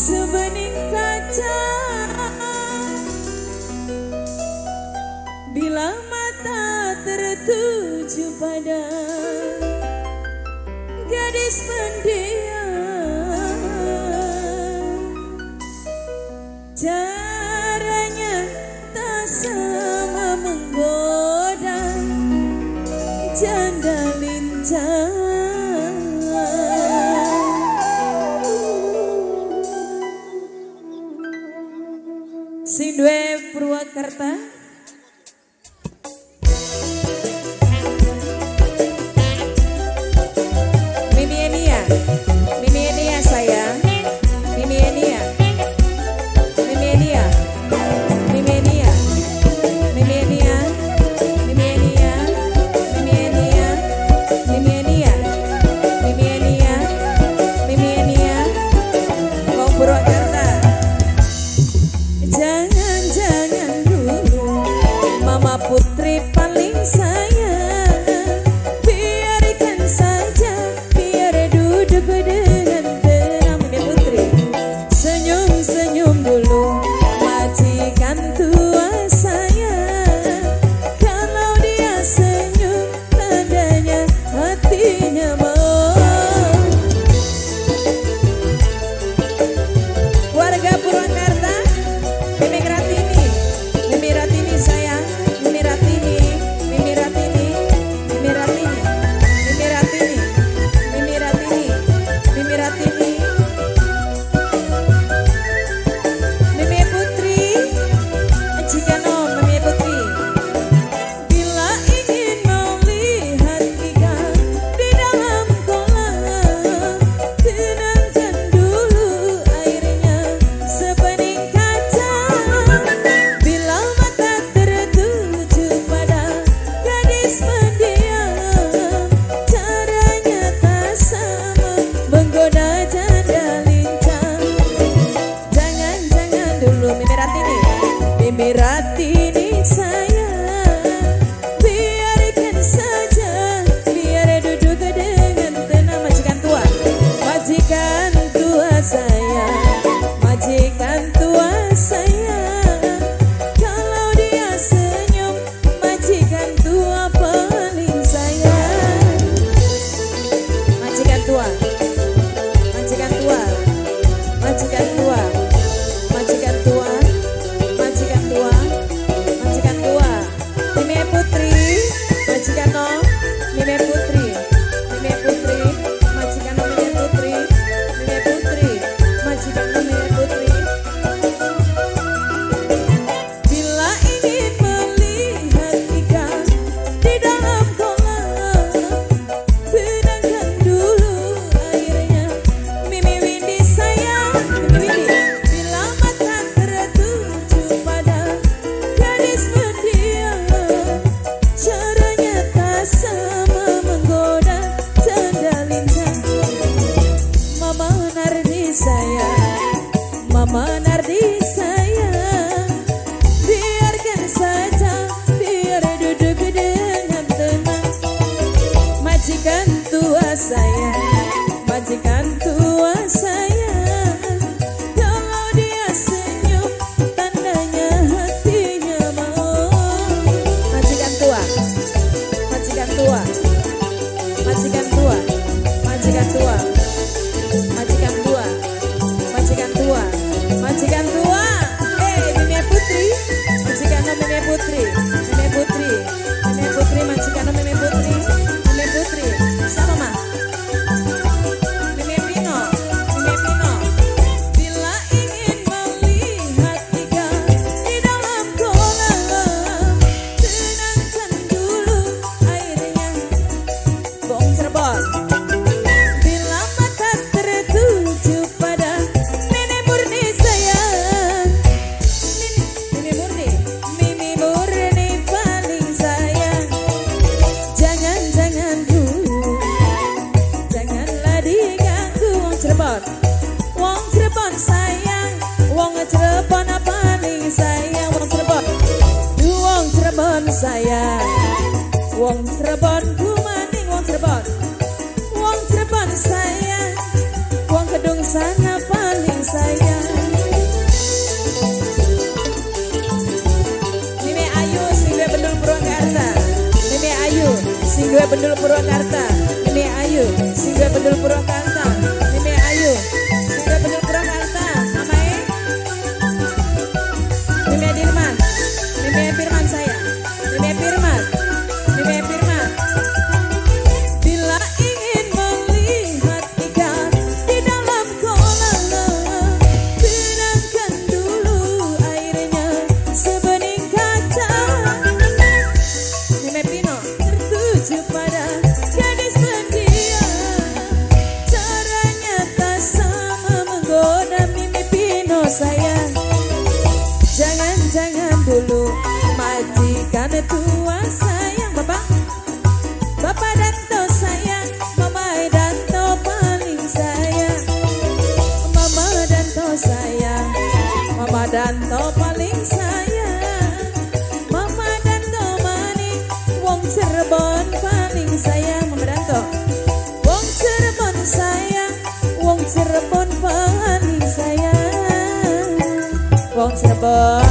sebening kaca. Bila mata tertuju pada gadis pendiam, caranya tak sama menggoda janda lincah. Sing duwe Purwakarta. Mimi Enia sayang. Mimi Enia. Mimi Enia. Mimi Enia. Mimi Enia. Mimi Enia. Mimi Enia. Mimi Enia. Mimi Enia. Mimi Enia. Wong Purwakarta. Jangan-jangan dulu Mama Putri paling sayang. Biarkan saja, biar duduk dengan tenang. Mimi Putri. Senyum-senyum dulu majikan tua saya. Kalau dia senyum tandanya hatinya mau. Pendul Purwakarta, Mimi Ayu, singgah Pendul Purwakarta, Mimi Ayu, singgah Pendul Purwakarta, Mamae, Mimi Dirman, Mimi Firman saya, Mimi Firman, Mimi Firman. Bila ingin melihat ikan di dalam kolam, benamkan dulu airnya sebening kaca. Mimi Pino tertuju pada gadis pendiam, caranya tak sama menggoda Mimi Pino sayang. Jangan dulu majikan tua sayang. Bapak Danto sayang, Mama Danto paling sayang. Mama Danto sayang, Mama Danto paling sayang. Mama Danto maning, wong Cirebon paling sayang. Mama Danto, wong Cirebon sayang, wong Cirebon paling sayang. Wong Cirebon